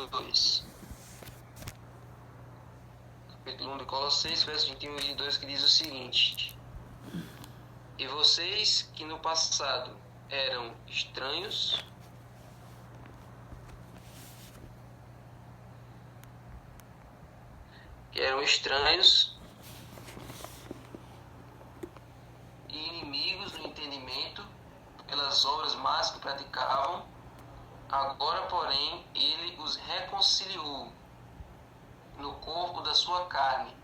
22. Capítulo 1 de Colossenses, versos 21 e 22, que diz o seguinte: E vocês que no passado eram estranhos, e inimigos no entendimento, pelas obras más que praticavam, agora, porém, ele os reconciliou no corpo da sua carne,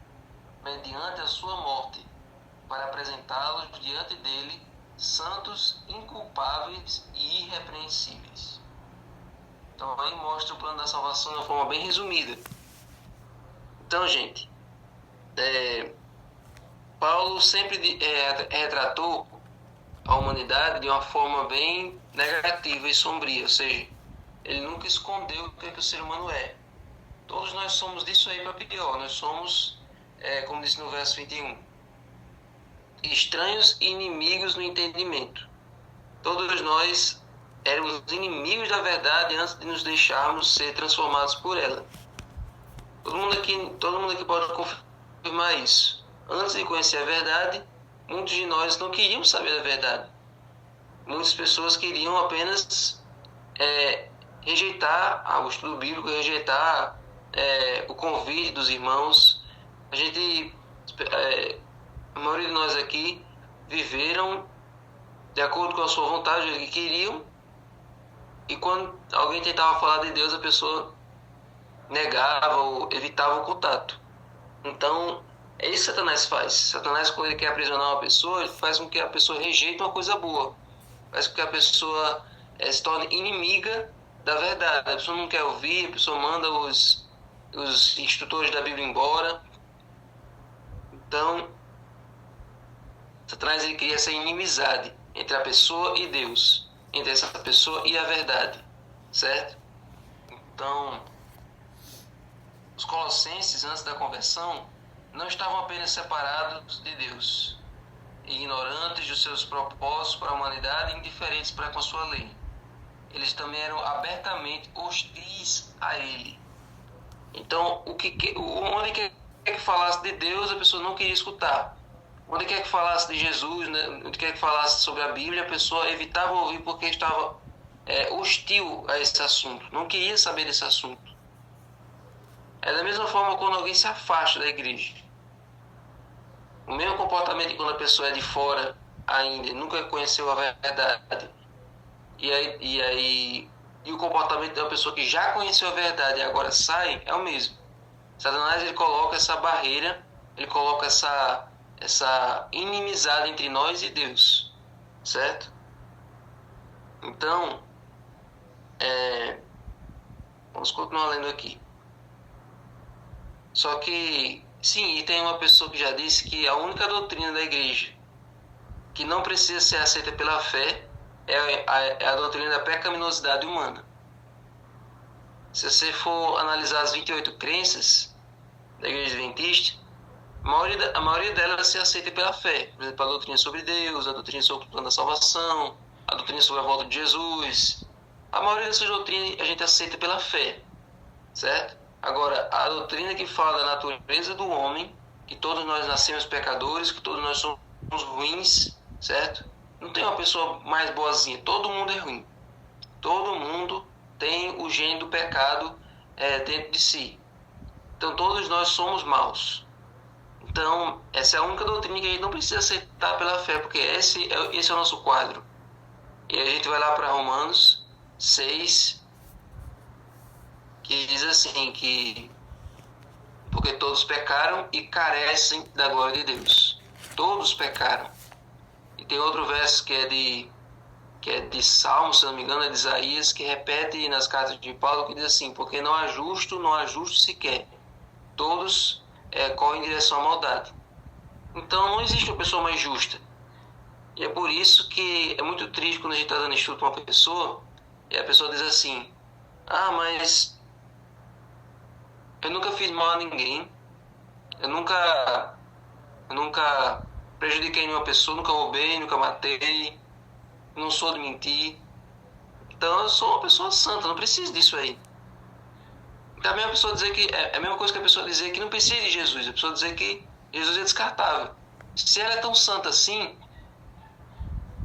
mediante a sua morte, para apresentá-los diante dele, santos, inculpáveis e irrepreensíveis. Então, aí mostra o plano da salvação de uma forma bem resumida. Então, gente, Paulo sempre retratou a humanidade de uma forma bem negativa e sombria, ou seja, ele nunca escondeu o que o ser humano é. Todos nós somos disso aí para pior. Nós somos, como disse no verso 21, estranhos e inimigos no entendimento. Todos nós éramos inimigos da verdade antes de nos deixarmos ser transformados por ela. Todo mundo aqui pode confirmar isso. Antes de conhecer a verdade, muitos de nós não queriam saber a verdade. Muitas pessoas queriam apenas rejeitar o estudo bíblico, rejeitar o convite dos irmãos. A maioria de nós aqui viveram de acordo com a sua vontade, o que queriam, e quando alguém tentava falar de Deus, a pessoa negava ou evitava o contato. Então, é isso que Satanás faz. Satanás, quando ele quer aprisionar uma pessoa, ele faz com que a pessoa rejeite uma coisa boa, faz com que a pessoa se torne inimiga da verdade. A pessoa não quer ouvir, a pessoa manda os instrutores da Bíblia embora. Então, Satanás, ele cria essa inimizade entre a pessoa e Deus, entre essa pessoa e a verdade, certo? Então, os colossenses, antes da conversão, não estavam apenas separados de Deus, ignorantes dos seus propósitos para a humanidade e indiferentes para com a sua lei. Eles também eram abertamente hostis a Ele. Então, onde quer que falasse de Deus, a pessoa não queria escutar. Onde quer que falasse de Jesus, né? Onde quer que falasse sobre a Bíblia, a pessoa evitava ouvir porque estava hostil a esse assunto, não queria saber desse assunto. É da mesma forma quando alguém se afasta da igreja. O mesmo comportamento que quando a pessoa é de fora ainda, nunca conheceu a verdade. E o comportamento de uma pessoa que já conheceu a verdade e agora sai, é o mesmo. Satanás, ele coloca essa barreira, ele coloca essa inimizade entre nós e Deus, certo? Então, vamos continuar lendo aqui. Só que, sim, e tem uma pessoa que já disse que a única doutrina da igreja que não precisa ser aceita pela fé é a doutrina da pecaminosidade humana. Se você for analisar as 28 crenças da igreja adventista, a maioria delas se aceita pela fé. Por exemplo, a doutrina sobre Deus, a doutrina sobre o plano da salvação, a doutrina sobre a volta de Jesus. A maioria dessas doutrinas a gente aceita pela fé, certo? Agora, a doutrina que fala da natureza do homem, que todos nós nascemos pecadores, que todos nós somos ruins, certo? Não tem uma pessoa mais boazinha, todo mundo é ruim. Todo mundo tem o gene do pecado dentro de si. Então, todos nós somos maus. Então, essa é a única doutrina que a gente não precisa aceitar pela fé, porque esse é o nosso quadro. E a gente vai lá para Romanos 6, que diz assim, que porque todos pecaram e carecem da glória de Deus. Todos pecaram. E tem outro verso que é de Salmo, se não me engano, é de Isaías, que repete nas cartas de Paulo, que diz assim, porque não há justo sequer. Todos correm em direção à maldade. Então não existe uma pessoa mais justa. E é por isso que é muito triste quando a gente está dando estudo para uma pessoa e a pessoa diz assim, mas eu nunca fiz mal a ninguém, eu nunca prejudiquei nenhuma pessoa, nunca roubei, nunca matei, não sou de mentir. Então eu sou uma pessoa santa, não preciso disso aí. Então, a pessoa dizer que é a mesma coisa que a pessoa dizer que não precisa de Jesus, a pessoa dizer que Jesus é descartável. Se ela é tão santa assim,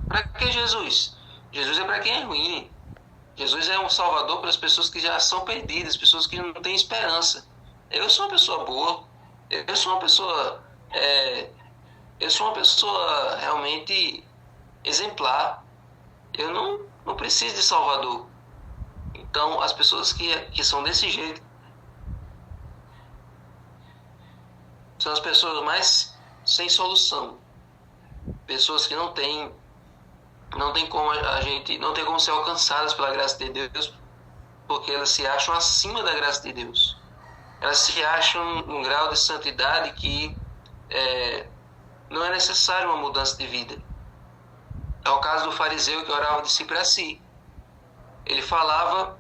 para que Jesus? Jesus é para quem é ruim. Jesus é um salvador para as pessoas que já são perdidas, pessoas que não têm esperança. Eu sou uma pessoa boa, eu sou uma pessoa, eu sou uma pessoa realmente exemplar. Eu não preciso de salvador. Então, as pessoas que são desse jeito são as pessoas mais sem solução. Pessoas que não tem como a gente, não tem como ser alcançadas pela graça de Deus, porque elas se acham acima da graça de Deus. Elas se acham num grau de santidade que não é necessário uma mudança de vida. É o caso do fariseu que orava de si para si. Ele falava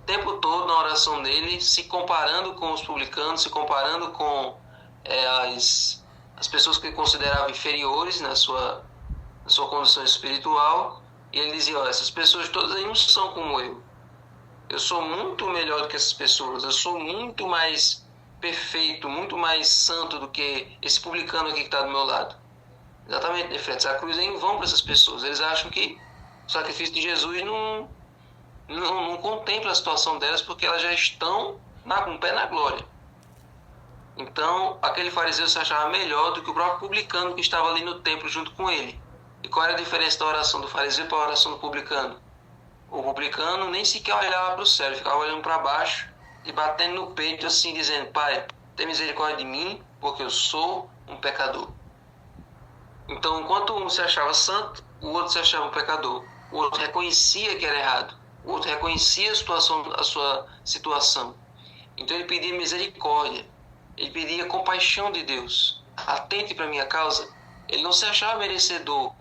o tempo todo na oração dele, se comparando com os publicanos, se comparando com as pessoas que ele considerava inferiores na sua condição espiritual, e ele dizia: essas pessoas todas aí não são como eu. Eu sou muito melhor do que essas pessoas, eu sou muito mais perfeito, muito mais santo do que esse publicano aqui que está do meu lado. Exatamente, de frente. A cruz é em vão para essas pessoas. Eles acham que o sacrifício de Jesus não contempla a situação delas, porque elas já estão com o pé na glória. Então, aquele fariseu se achava melhor do que o próprio publicano que estava ali no templo junto com ele. E qual era a diferença da oração do fariseu para a oração do publicano? O publicano nem sequer olhava para o céu, ele ficava olhando para baixo e batendo no peito assim, dizendo: Pai, tem misericórdia de mim, porque eu sou um pecador. Então, enquanto um se achava santo, o outro se achava um pecador. O outro reconhecia que era errado. O outro reconhecia a sua situação. Então, ele pedia misericórdia. Ele pedia compaixão de Deus. Atente para a minha causa. Ele não se achava merecedor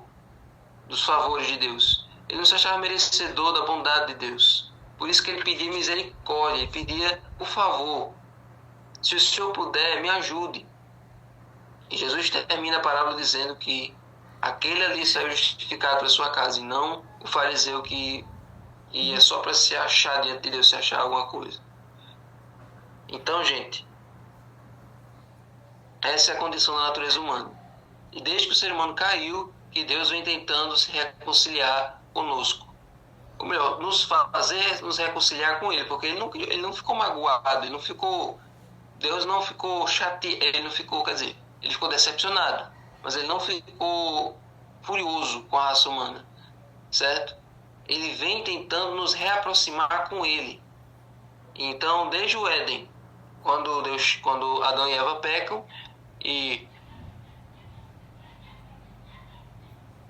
dos favores de Deus. Ele não se achava merecedor da bondade de Deus. Por isso que ele pedia misericórdia. Ele pedia: por favor, se o Senhor puder, me ajude. E Jesus termina a parábola dizendo que aquele ali saiu justificado para sua casa, e não o fariseu que ia só para se achar diante de Deus, se achar alguma coisa. Então, gente, essa é a condição da natureza humana. E desde que o ser humano caiu, que Deus vem tentando se reconciliar conosco. Ou melhor, nos reconciliar com Ele, porque ele não ficou magoado, Deus não ficou chateado, ele ficou decepcionado, mas ele não ficou furioso com a raça humana, certo? Ele vem tentando nos reaproximar com Ele. Então, desde o Éden, quando Adão e Eva pecam e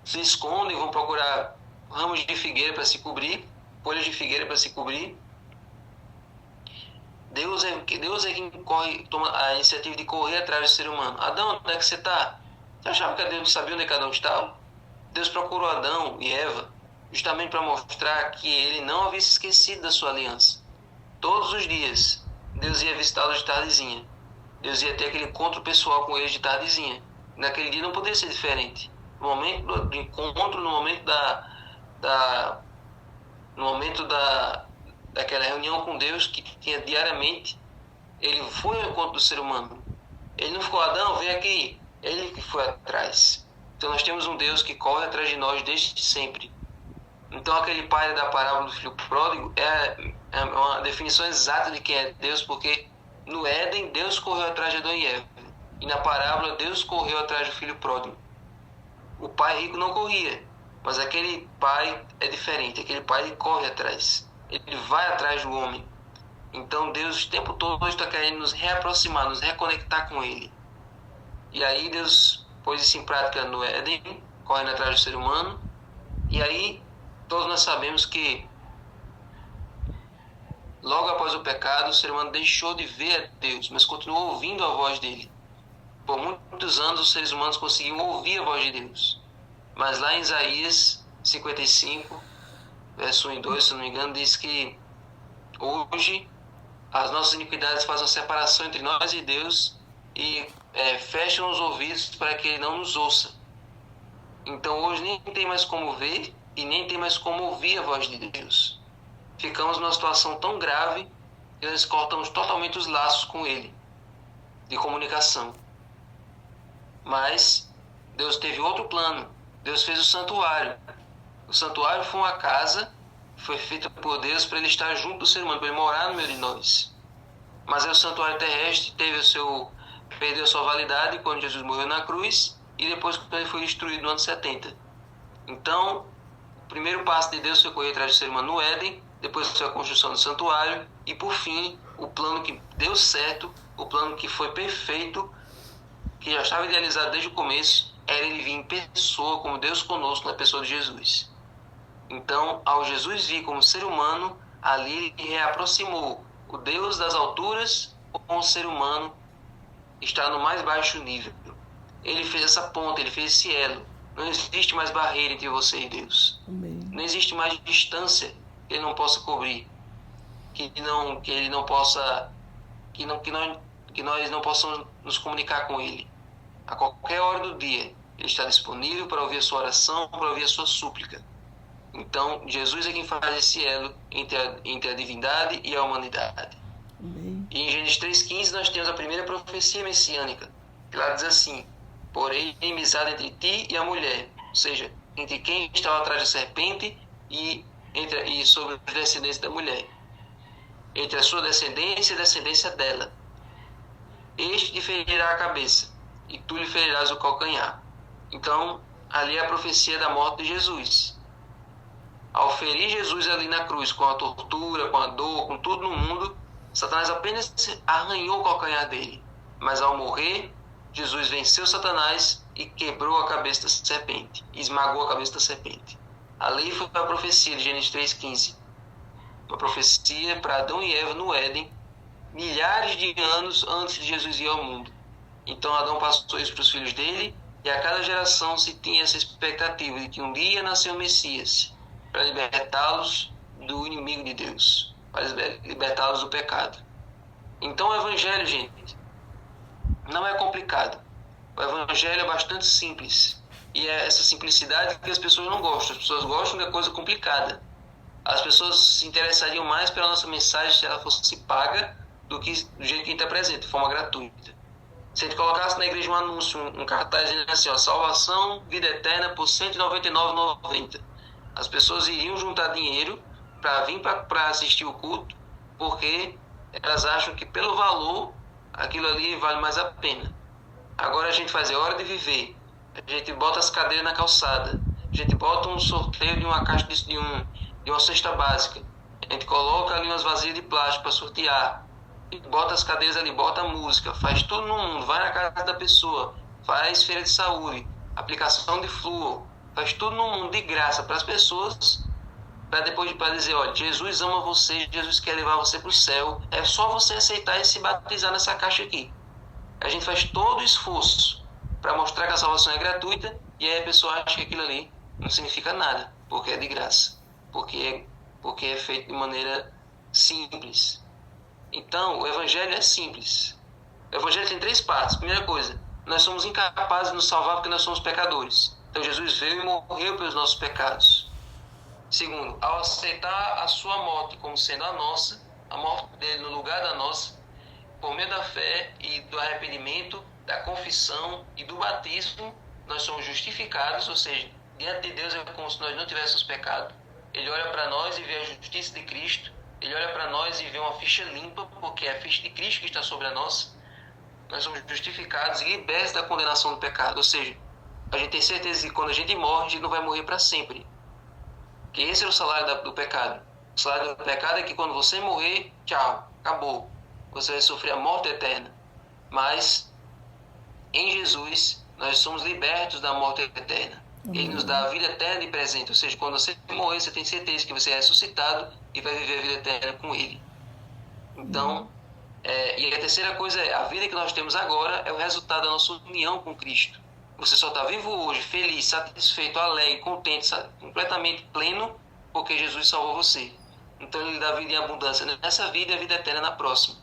se escondem, vão procurar ramos de figueira para se cobrir, folhas de figueira para se cobrir, Deus é quem toma a iniciativa de correr atrás do ser humano. Adão, onde é que você está? Você achava que Deus sabia onde cada um estava? Deus procurou Adão e Eva justamente para mostrar que ele não havia se esquecido da sua aliança. Todos os dias, Deus ia visitá-los de tardezinha. Deus ia ter aquele encontro pessoal com eles de tardezinha. Naquele dia não poderia ser diferente. No momento do encontro, no momento daquela reunião com Deus que tinha diariamente, ele foi ao encontro do ser humano. Ele não ficou: Adão, vem aqui. Ele que foi atrás. Então nós temos um Deus que corre atrás de nós desde sempre. Então aquele pai da parábola do filho pródigo é uma definição exata de quem é Deus, porque no Éden Deus correu atrás de Adão e Eva, e na parábola Deus correu atrás do filho pródigo. O pai rico não corria, mas aquele pai é diferente. Aquele pai ele corre atrás, ele vai atrás do homem. Então Deus o tempo todo está querendo nos reaproximar, nos reconectar com Ele. E aí Deus pôs isso em prática no Éden, correndo atrás do ser humano. E aí todos nós sabemos que logo após o pecado, o ser humano deixou de ver a Deus, mas continuou ouvindo a voz dele. Por muitos anos os seres humanos conseguiam ouvir a voz de Deus. Mas lá em Isaías 55, verso 1 e 2, se não me engano, diz que hoje as nossas iniquidades fazem uma separação entre nós e Deus e fecham os ouvidos para que Ele não nos ouça. Então hoje nem tem mais como ver e nem tem mais como ouvir a voz de Deus. Ficamos numa situação tão grave e nós cortamos totalmente os laços com ele de comunicação. Mas Deus teve outro plano. Deus fez o santuário. O santuário foi uma casa que foi feita por Deus para ele estar junto do ser humano, para ele morar no meio de nós. Mas aí o santuário terrestre perdeu a sua validade quando Jesus morreu na cruz e depois quando ele foi destruído no ano 70. Então, o primeiro passo de Deus foi correr atrás do ser humano no Éden, depois foi a construção do santuário e, por fim, o plano que deu certo, o plano que foi perfeito, que já estava idealizado desde o começo, era ele vir em pessoa como Deus conosco na pessoa de Jesus. Então, ao Jesus vir como ser humano, ali ele reaproximou o Deus das alturas com o ser humano que está no mais baixo nível. Ele fez essa ponte, ele fez esse elo. Não existe mais barreira entre você e Deus. Amém. Não existe mais distância que ele não possa cobrir, que ele não possa, que nós não possamos nos comunicar com ele. A qualquer hora do dia, ele está disponível para ouvir a sua oração, para ouvir a sua súplica. Então, Jesus é quem faz esse elo entre a divindade e a humanidade. Amém. E em Gênesis 3,15 nós temos a primeira profecia messiânica, que lá diz assim: porém, inimizade entre ti e a mulher, ou seja, entre quem estava atrás da serpente e sobre os descendentes da mulher, entre a sua descendência e a descendência dela. Este te ferirá a cabeça, e tu lhe ferirás o calcanhar. Então, ali é a profecia da morte de Jesus. Ao ferir Jesus ali na cruz, com a tortura, com a dor, com tudo no mundo, Satanás apenas arranhou o calcanhar dele. Mas ao morrer, Jesus venceu Satanás e quebrou a cabeça da serpente, esmagou a cabeça da serpente. Ali foi a profecia de Gênesis 3,15. Uma profecia para Adão e Eva no Éden, milhares de anos antes de Jesus ir ao mundo. Então Adão passou isso para os filhos dele, e a cada geração se tinha essa expectativa de que um dia nasceu o Messias, para libertá-los do inimigo de Deus, para libertá-los do pecado. Então o Evangelho, gente, não é complicado. O Evangelho é bastante simples. E é essa simplicidade que as pessoas não gostam. As pessoas gostam da coisa complicada. As pessoas se interessariam mais pela nossa mensagem se ela fosse paga do que do jeito que a gente apresenta, de forma gratuita. Se a gente colocasse na igreja um anúncio, um cartaz dizendo assim, ó, salvação, vida eterna por R$ 199,90. As pessoas iriam juntar dinheiro para vir para assistir o culto, porque elas acham que pelo valor, aquilo ali vale mais a pena. Agora a gente faz a hora de viver. A gente bota as cadeiras na calçada. A gente bota um sorteio de uma caixa de uma cesta básica. A gente coloca ali umas vasilhas de plástico para sortear. E bota as cadeiras ali, bota a música, faz tudo no mundo, vai na casa da pessoa, faz feira de saúde, aplicação de flúor, faz tudo no mundo de graça para as pessoas, para dizer, olha, Jesus ama você, Jesus quer levar você para o céu, é só você aceitar e se batizar nessa caixa aqui. A gente faz todo o esforço para mostrar que a salvação é gratuita, e aí a pessoa acha que aquilo ali não significa nada, porque é de graça, porque é feito de maneira simples. Então, o Evangelho é simples. O Evangelho tem 3 partes. Primeira coisa, nós somos incapazes de nos salvar porque nós somos pecadores. Então, Jesus veio e morreu pelos nossos pecados. Segundo, ao aceitar a sua morte como sendo a nossa, a morte dele no lugar da nossa, por meio da fé e do arrependimento, da confissão e do batismo, nós somos justificados, ou seja, diante de Deus é como se nós não tivéssemos pecado. Ele olha para nós e vê a justiça de Cristo. Ele olha para nós e vê uma ficha limpa, porque é a ficha de Cristo que está sobre a nossa. Nós somos justificados e libertos da condenação do pecado. Ou seja, a gente tem certeza que quando a gente morre, a gente não vai morrer para sempre. Que esse é o salário do pecado. O salário do pecado é que quando você morrer, tchau, acabou. Você vai sofrer a morte eterna. Mas, em Jesus, nós somos libertos da morte eterna. Ele nos dá a vida eterna de presente. Ou seja, quando você morrer, você tem certeza que você é ressuscitado e vai viver a vida eterna com Ele. Então, e a terceira coisa é, a vida que nós temos agora é o resultado da nossa união com Cristo. Você só está vivo hoje, feliz, satisfeito, alegre, contente, completamente pleno, porque Jesus salvou você. Então, Ele dá vida em abundância nessa vida e a vida eterna na próxima.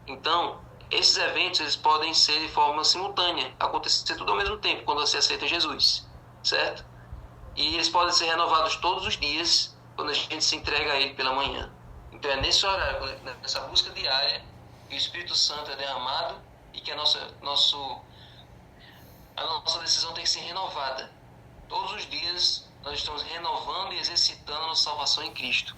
Então, esses eventos eles podem ser de forma simultânea, acontecer tudo ao mesmo tempo, quando você aceita Jesus. Certo? E eles podem ser renovados todos os dias quando a gente se entrega a Ele pela manhã. Então Então é nesse horário, nessa busca diária, que o Espírito Santo é derramado e que a nossa decisão tem que ser renovada. Todos os dias nós estamos renovando e exercitando a nossa salvação em Cristo.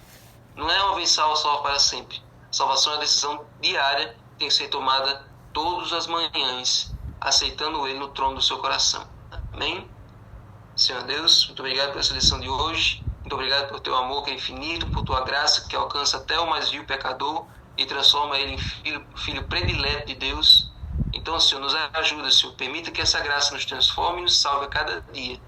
Não é uma vez salvo para sempre. Salvação é uma decisão diária, tem que ser tomada todas as manhãs, aceitando Ele no trono do seu coração. Amém? Senhor Deus, muito obrigado pela essa lição de hoje. Muito obrigado por teu amor que é infinito, por tua graça que alcança até o mais vil pecador e transforma ele em filho predileto de Deus. Então, Senhor, nos ajuda, Senhor. Permita que essa graça nos transforme e nos salve a cada dia.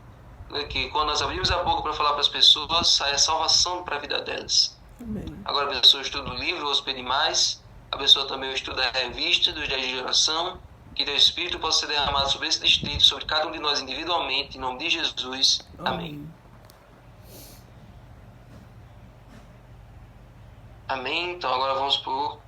Que quando nós abrimos a boca para falar para as pessoas, saia salvação para a vida delas. Amém. Agora a pessoa estuda o livro, Os Pedimais. A pessoa também estuda a revista dos 10 de oração. Que teu Espírito possa ser derramado sobre esse distrito, sobre cada um de nós individualmente, em nome de Jesus. Amém. Amém. Então agora vamos por